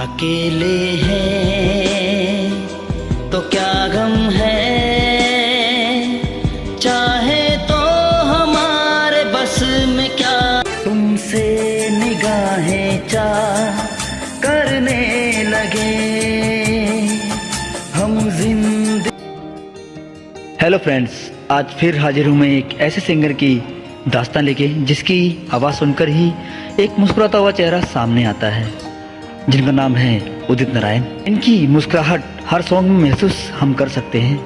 अकेले हैं तो क्या गम है, चाहे तो हमारे बस में क्या, तुमसे निगाहें चाह करने लगे हम जिंदगी। हेलो फ्रेंड्स, आज फिर हाजिर हूँ मैं एक ऐसे सिंगर की दास्तान लेके जिसकी आवाज़ सुनकर ही एक मुस्कुराता हुआ चेहरा सामने आता है, जिनका नाम है उदित नारायण। इनकी मुस्कुराहट हर सॉन्ग में महसूस हम कर सकते हैं।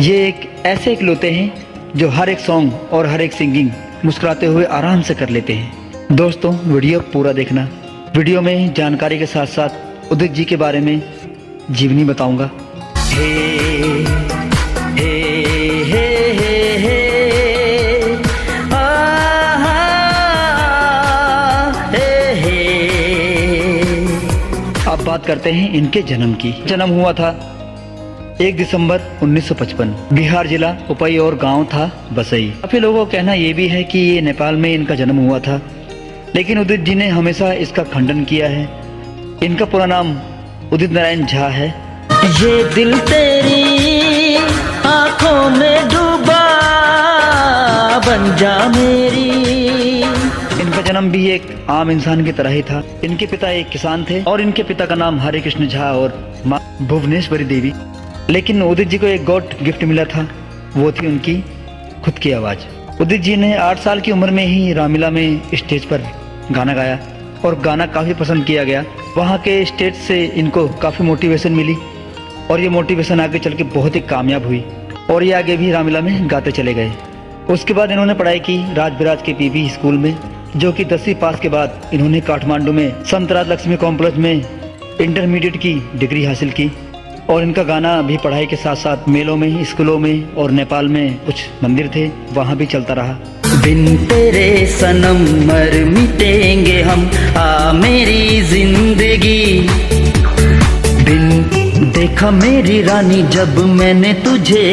ये एक ऐसे इकलौते हैं जो हर एक सॉन्ग और हर एक सिंगिंग मुस्कुराते हुए आराम से कर लेते हैं। दोस्तों, वीडियो पूरा देखना। वीडियो में जानकारी के साथ साथ उदित जी के बारे में जीवनी बताऊंगा। हे हे हे हे हे आहा हे हे। अब बात करते हैं इनके जन्म की। जन्म हुआ था 1 दिसंबर 1955। बिहार जिला उपई और गांव था बसई। काफी लोगों का कहना ये भी है कि ये नेपाल में इनका जन्म हुआ था, लेकिन उदित जी ने हमेशा इसका खंडन किया है। इनका पूरा नाम उदित नारायण झा है। ये दिल तेरी आंखों में डूबा, बन जा मेरी। इनका जन्म भी एक आम इंसान की तरह ही था। इनके पिता एक किसान थे और इनके पिता का नाम हरे कृष्ण झा और माँ भुवनेश्वरी देवी। लेकिन उदित जी को एक गॉड गिफ्ट मिला था, वो थी उनकी खुद की आवाज। उदित जी ने 8 साल की उम्र में ही रामलीला में स्टेज पर गाना गाया और गाना काफी पसंद किया गया। वहाँ के स्टेज से इनको काफी मोटिवेशन मिली और ये मोटिवेशन आगे चल के बहुत ही कामयाब हुई और ये आगे भी रामलीला में गाते चले गए। उसके बाद इन्होंने पढ़ाई की राजबिराज के पीवी स्कूल में, जो कि 10वीं पास के बाद इन्होंने काठमांडू में संत राज लक्ष्मी कॉलेज में इंटरमीडिएट की डिग्री हासिल की। और इनका गाना भी पढ़ाई के साथ साथ मेलों में, स्कूलों में और नेपाल में कुछ मंदिर थे वहाँ भी चलता रहा। बिन तेरे सनम मर मिटेंगे हम, आ मेरी जिंदगी। बिन देखा मेरी रानी जब मैंने तुझे,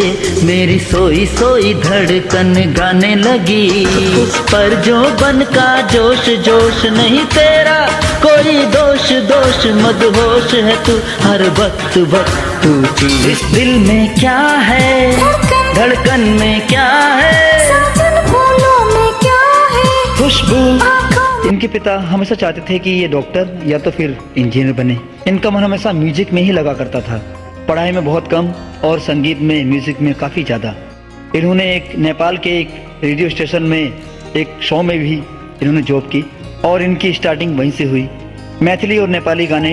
मेरी सोई सोई धड़कन गाने लगी। उस पर जो बन का जोश जोश नहीं तेरा कोई दोष दोष, मदहोश है तू हर वक्त वक्त तू थी। इस दिल में क्या है, धड़कन में क्या है, फूलों में क्या है, खुशबू। इनके पिता हमेशा चाहते थे कि ये डॉक्टर या तो फिर इंजीनियर बने। इनका मन हमेशा म्यूजिक में ही लगा करता था, पढ़ाई में बहुत कम और संगीत में, म्यूजिक में काफ़ी ज़्यादा। इन्होंने एक नेपाल के एक रेडियो स्टेशन में एक शो में भी इन्होंने जॉब की और इनकी स्टार्टिंग वहीं से हुई। मैथिली और नेपाली गाने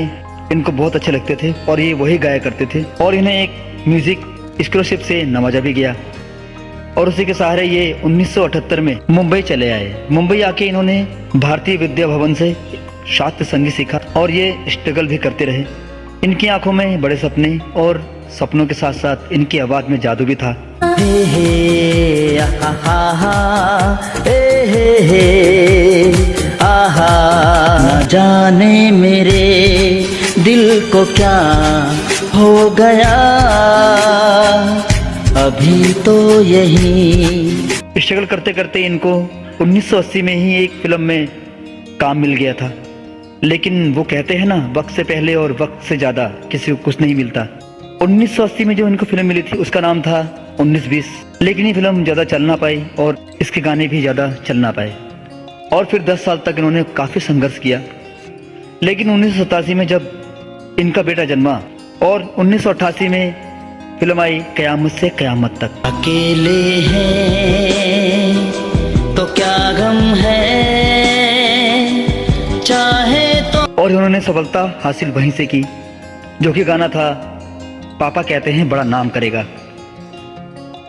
इनको बहुत अच्छे लगते थे और ये वही गाया करते थे और इन्हें एक म्यूजिक स्कॉलरशिप से नवाजा भी गया और उसी के सहारे ये 1978 में मुंबई चले आए। मुंबई आके इन्होंने भारतीय विद्या भवन से शास्त्रीय संगीत सीखा और ये स्ट्रगल भी करते रहे। इनकी आंखों में बड़े सपने और सपनों के साथ साथ इनकी आवाज में जादू भी था। हे हे आहा हे हे आहा, न जाने मेरे दिल को क्या हो गया, अभी तो यही। स्ट्रगल करते करते इनको 1980 में ही एक फिल्म में काम मिल गया था, लेकिन वो कहते हैं ना, वक्त से पहले और वक्त से ज़्यादा किसी को कुछ नहीं मिलता। 1980 में जो इनको फिल्म मिली थी उसका नाम था 1920, लेकिन ये फिल्म ज़्यादा चल ना पाई और इसके गाने भी ज़्यादा चल ना पाए और फिर 10 साल तक इन्होंने काफ़ी संघर्ष किया। लेकिन 1987 में जब इनका बेटा जन्मा और 1988 में फिल्म आई कयामत से कयामत तक। अकेले हैं तो क्या गम है, चाहे तो। और उन्होंने सफलता हासिल वहीं से की, जो कि गाना था पापा कहते हैं बड़ा नाम करेगा।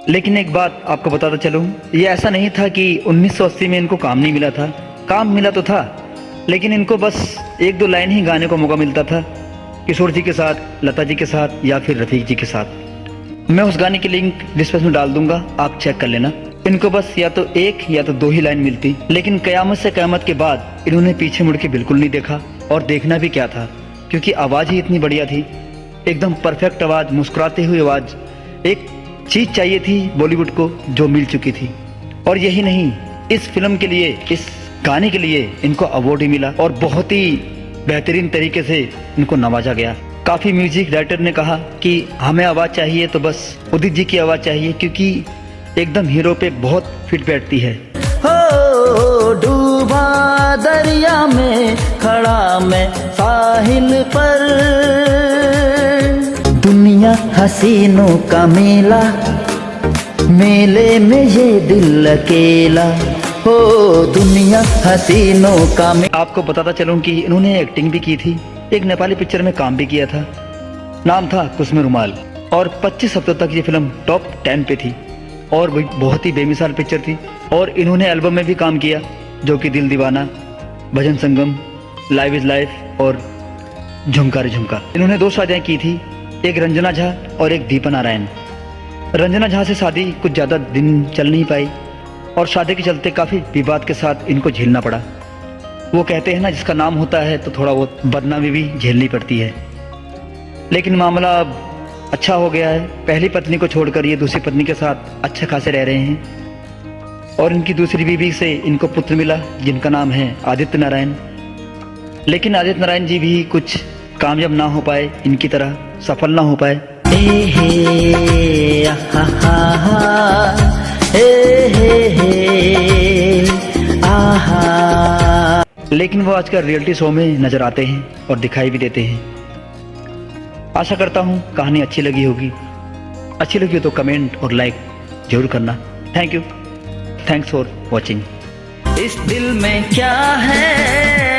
लेकिन एक बात आपको बताता चलूं, ये ऐसा नहीं था कि 1980 में इनको काम नहीं मिला था। काम मिला तो था, लेकिन इनको बस 1-2 लाइन ही गाने को मौका मिलता था, किशोर जी के साथ, लता जी के साथ या फिर रफीक जी के साथ। मैं उस गाने की लिंक डिस्क्रिप्शन में डाल दूंगा, आप चेक कर लेना। इनको बस या तो 1 या तो 2 ही लाइन मिलती, लेकिन कयामत से कयामत के बाद इन्होंने पीछे मुड़ के बिल्कुल नहीं देखा और देखना भी क्या था, क्योंकि आवाज ही इतनी बढ़िया थी, एकदम परफेक्ट आवाज, मुस्कुराती हुई आवाज। एक चीज चाहिए थी बॉलीवुड को जो मिल चुकी थी। और यही नहीं, इस फिल्म के लिए, इस गाने के लिए इनको अवार्ड ही मिला और बहुत ही बेहतरीन तरीके से इनको नवाजा गया। काफी म्यूजिक डायरेक्टर ने कहा कि हमें आवाज चाहिए तो बस उदित जी की आवाज चाहिए, क्योंकि एकदम हीरो पे बहुत फिट बैठती है। हो डूबा दरिया में खड़ा मैं साहिल पर, दुनिया हसीनों का मेला, मेले में ये दिल अकेला, हो दुनिया हसीनों का मेला। आपको बताता चलूं कि इन्होंने एक्टिंग भी की थी, एक नेपाली पिक्चर में काम भी किया था, नाम था कुछ में रुमाल, और 25 हफ्तों तक ये फिल्म टॉप 10 पे थी और बहुत ही बेमिसाल पिक्चर थी। और इन्होंने एल्बम में भी काम किया, जो कि दिल दीवाना, भजन संगम, लाइव इज लाइफ और झुमका रे झुमका। इन्होंने 2 शादियाँ की थी, एक रंजना झा और एक दीपा नारायण। रंजना झा से शादी कुछ ज़्यादा दिन चल नहीं पाई और शादी के चलते काफ़ी विवाद के साथ इनको झेलना पड़ा। वो कहते हैं ना, जिसका नाम होता है तो थोड़ा बहुत बदनामी भी झेलनी पड़ती है। लेकिन मामला अब अच्छा हो गया है, पहली पत्नी को छोड़कर ये दूसरी पत्नी के साथ अच्छे खासे रह रहे हैं और इनकी दूसरी बीवी से इनको पुत्र मिला जिनका नाम है आदित्य नारायण। लेकिन आदित्य नारायण जी भी कुछ कामयाब ना हो पाए, इनकी तरह सफल ना हो पाए। हे आहा। लेकिन वो आजकल रियलिटी शो में नजर आते हैं और दिखाई भी देते हैं। आशा करता हूँ कहानी अच्छी लगी होगी। अच्छी लगी हो तो कमेंट और लाइक जरूर करना। Thank you, thanks for watching. इस दिल में क्या है